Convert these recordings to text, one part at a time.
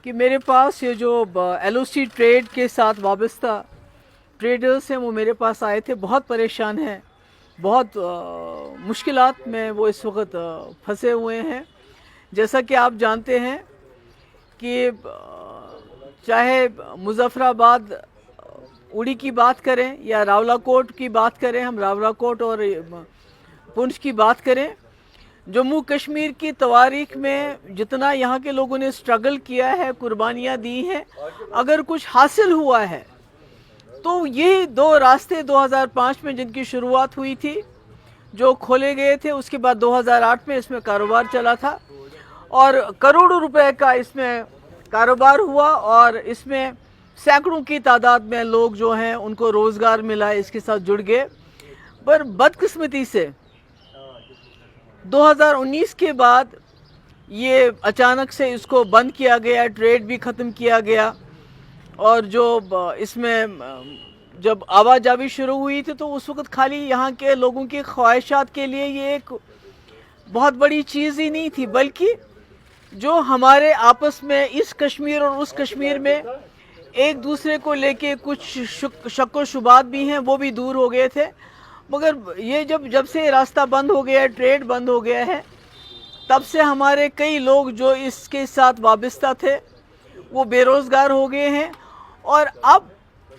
کہ میرے پاس یہ جو LOC ٹریڈ کے ساتھ وابستہ ٹریڈرز ہیں وہ میرے پاس آئے تھے، بہت پریشان ہیں، بہت مشکلات میں وہ اس وقت پھنسے ہوئے ہیں۔ جیسا کہ آپ جانتے ہیں کہ چاہے مظفر آباد اڑی کی بات کریں یا راولا کوٹ کی بات کریں، ہم راولا کوٹ اور پونچھ کی بات کریں، جموں کشمیر کی تواریخ میں جتنا یہاں کے لوگوں نے سٹرگل کیا ہے، قربانیاں دی ہیں، اگر کچھ حاصل ہوا ہے تو یہ دو راستے 2005 میں جن کی شروعات ہوئی تھی، جو کھولے گئے تھے، اس کے بعد 2008 میں اس میں کاروبار چلا تھا اور کروڑوں روپے کا اس میں کاروبار ہوا اور اس میں سینکڑوں کی تعداد میں لوگ جو ہیں ان کو روزگار ملا، اس کے ساتھ جڑ گئے۔ پر بدقسمتی سے 2019 کے بعد یہ اچانک سے اس کو بند کیا گیا، ٹریڈ بھی ختم کیا گیا، اور جو اس میں جب آواجاوی شروع ہوئی تھی تو اس وقت خالی یہاں کے لوگوں کی خواہشات کے لیے یہ ایک بہت بڑی چیز ہی نہیں تھی، بلکہ جو ہمارے آپس میں اس کشمیر اور اس کشمیر میں ایک دوسرے کو لے کے کچھ شک و شبہات بھی ہیں، وہ بھی دور ہو گئے تھے۔ مگر یہ جب سے راستہ بند ہو گیا ہے، ٹریڈ بند ہو گیا ہے، تب سے ہمارے کئی لوگ جو اس کے ساتھ وابستہ تھے وہ بے روزگار ہو گئے ہیں۔ اور اب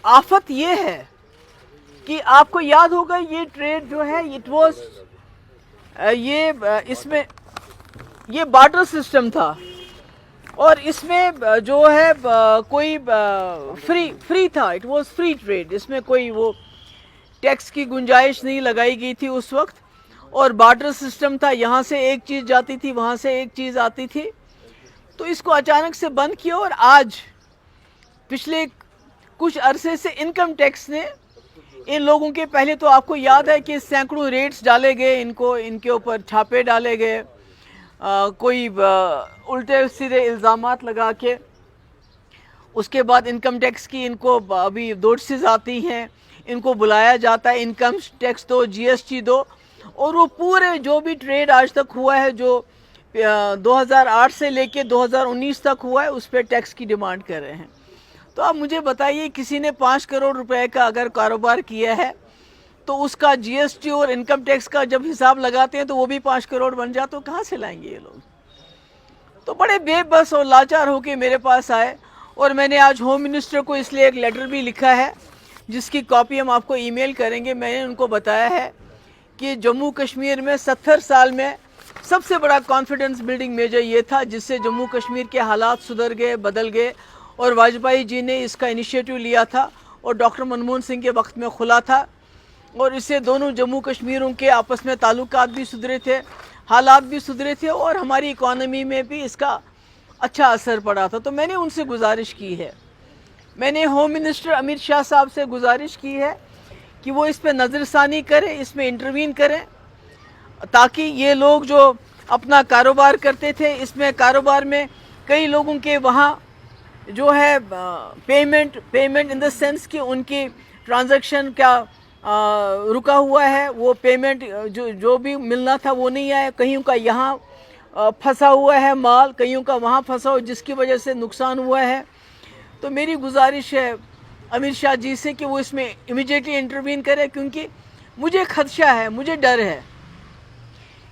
آفت یہ ہے کہ آپ کو یاد ہوگا یہ ٹریڈ جو ہے اس میں یہ بارٹر سسٹم تھا، اور اس میں جو ہے کوئی فری تھا، اٹ واز فری ٹریڈ، اس میں کوئی وہ ٹیکس کی گنجائش نہیں لگائی گئی تھی اس وقت، اور بارٹر سسٹم تھا، یہاں سے ایک چیز جاتی تھی، وہاں سے ایک چیز آتی تھی۔ تو اس کو اچانک سے بند کیا، اور آج پچھلے کچھ عرصے سے انکم ٹیکس نے ان لوگوں کے، پہلے تو آپ کو یاد ہے کہ سینکڑوں ریٹس ڈالے گئے، ان کے اوپر چھاپے ڈالے گئے، کوئی الٹے سیدھے الزامات لگا کے، اس کے بعد انکم ٹیکس کی ان کو ابھی نوٹسز آتی ہیں، ان کو بلایا جاتا ہے، انکم ٹیکس دو، GST دو، اور وہ پورے جو بھی ٹریڈ آج تک ہوا ہے، جو 2008 سے لے کے 2019 تک ہوا ہے، اس پہ ٹیکس کی ڈیمانڈ کر رہے ہیں۔ تو آپ مجھے بتائیے، کسی نے 5 کروڑ روپے کا اگر کاروبار کیا ہے تو اس کا GST اور انکم ٹیکس کا جب حساب لگاتے ہیں تو وہ بھی 5 کروڑ بن جاتا، تو کہاں سے لائیں گے یہ لوگ؟ تو بڑے بے بس اور لاچار ہو کے میرے پاس آئے، اور میں نے آج ہوم منسٹر کو اس لیے ایک لیٹر بھی لکھا ہے جس کی کاپی ہم آپ کو ای میل کریں گے۔ میں نے ان کو بتایا ہے کہ جموں کشمیر میں 70 سال میں سب سے بڑا کانفیڈنس بلڈنگ میجر یہ تھا، جس سے جموں کشمیر کے حالات سدھر گئے، بدل گئے، اور واجپئی جی نے اس کا انیشیٹو لیا تھا اور ڈاکٹر منموہن سنگھ کے وقت میں کھلا تھا، اور اس سے دونوں جموں کشمیروں کے آپس میں تعلقات بھی سدھرے تھے، حالات بھی سدھرے تھے، اور ہماری اکانومی میں بھی اس کا اچھا اثر پڑا تھا۔ تو میں نے ان سے گزارش کی ہے، میں نے ہوم منسٹر امت شاہ صاحب سے گزارش کی ہے کہ وہ اس پہ نظر ثانی کریں، اس میں انٹروین کریں، تاکہ یہ لوگ جو اپنا کاروبار کرتے تھے، اس میں کاروبار میں کئی لوگوں کے وہاں جو ہے پیمنٹ ان دا سینس کہ ان کی ٹرانزیکشن کیا رکا ہوا ہے، وہ پیمنٹ جو بھی ملنا تھا وہ نہیں آیا، کئیوں کا یہاں پھنسا ہوا ہے مال، کئیوں کا وہاں پھنسا ہوا، جس کی وجہ سے نقصان ہوا ہے۔ تو میری گزارش ہے امت شاہ جی سے کہ وہ اس میں امیڈیٹلی انٹروین کرے، کیونکہ مجھے خدشہ ہے، مجھے ڈر ہے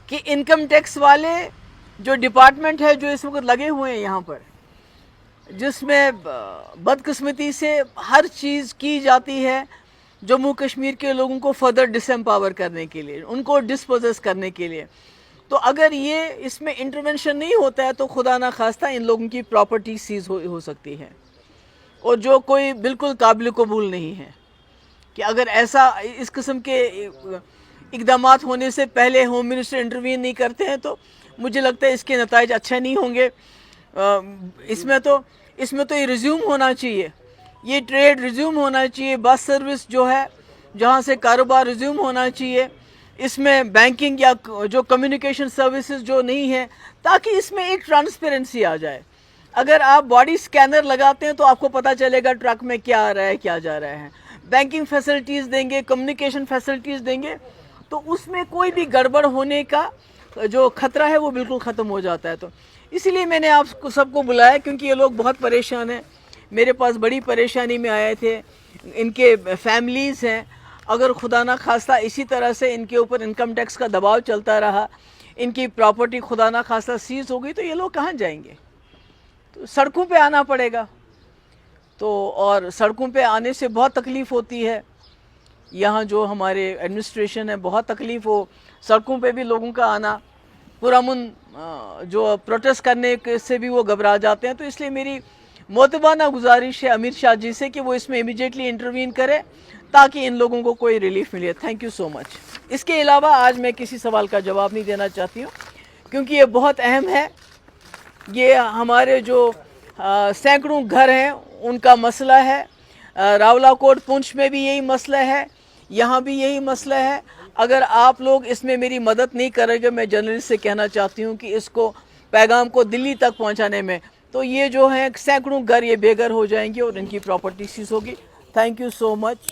کہ انکم ٹیکس والے جو ڈپارٹمنٹ ہے جو اس وقت لگے ہوئے ہیں یہاں پر، جس میں بدقسمتی سے ہر چیز کی جاتی ہے جموں کشمیر کے لوگوں کو فردر ڈس ایمپاور کرنے کے لیے، ان کو ڈسپوزس کرنے کے لیے، تو اگر یہ اس میں انٹرونشن نہیں ہوتا ہے تو خدا نہ خواستہ ان لوگوں کی پراپرٹی سیز ہو سکتی ہے، اور جو کوئی بالکل قابل قبول نہیں ہے کہ اگر ایسا اس قسم کے اقدامات ہونے سے پہلے ہوم منسٹر انٹروین نہیں کرتے ہیں تو مجھے لگتا ہے اس کے نتائج اچھے نہیں ہوں گے۔ اس میں تو یہ ریزیوم ہونا چاہیے، یہ ٹریڈ ریزیوم ہونا چاہیے، بس سروس جو ہے جہاں سے کاروبار ریزیوم ہونا چاہیے، اس میں بینکنگ یا جو کمیونیکیشن سروسز جو نہیں ہیں، تاکہ اس میں ایک ٹرانسپیرنسی آ جائے۔ اگر آپ باڈی سکینر لگاتے ہیں تو آپ کو پتہ چلے گا ٹرک میں کیا آ رہا ہے، کیا جا رہا ہے، بینکنگ فیسلٹیز دیں گے، کمیونیکیشن فیسلٹیز دیں گے، تو اس میں کوئی بھی گڑبڑ ہونے کا جو خطرہ ہے وہ بالکل ختم ہو جاتا ہے۔ تو اسی لیے میں نے آپ کو سب کو بلایا کیونکہ یہ لوگ بہت پریشان ہیں. میرے پاس بڑی پریشانی میں آئے تھے. ان کے فیملیز ہیں, اگر خدا نہ خواستہ اسی طرح سے ان کے اوپر انکم ٹیکس کا دباؤ چلتا رہا, ان کی پراپرٹی خدا نہ خواستہ سیز ہو گئی تو یہ لوگ کہاں جائیں گے؟ تو سڑکوں پہ آنا پڑے گا. تو اور سڑکوں پہ آنے سے بہت تکلیف ہوتی ہے. یہاں جو ہمارے ایڈمنسٹریشن ہے بہت تکلیف ہو, سڑکوں پہ بھی لوگوں کا آنا, پرامن جو پروٹیسٹ کرنے سے بھی وہ گھبرا جاتے ہیں. تو اس لیے میری معتبانہ گزارش ہے امیر شاہ جی سے کہ وہ اس میں امیڈیٹلی انٹروین کرے تاکہ ان لوگوں کو کوئی ریلیف ملے. تھینک یو سو مچ. اس کے علاوہ آج میں کسی سوال کا جواب نہیں دینا چاہتی ہوں کیونکہ یہ بہت اہم ہے. یہ ہمارے جو سینکڑوں گھر ہیں ان کا مسئلہ ہے. راولا کوٹ پونچھ میں بھی یہی مسئلہ ہے, یہاں بھی یہی مسئلہ ہے. اگر آپ لوگ اس میں میری مدد نہیں کریں گے, میں جرنلسٹ سے کہنا چاہتی ہوں کہ اس کو پیغام کو دلی تک پہنچانے میں, تو یہ جو ہیں سینکڑوں گھر یہ بے گھر ہو جائیں گے اور ان کی پراپرٹی سیز ہوگی. Thank you so much.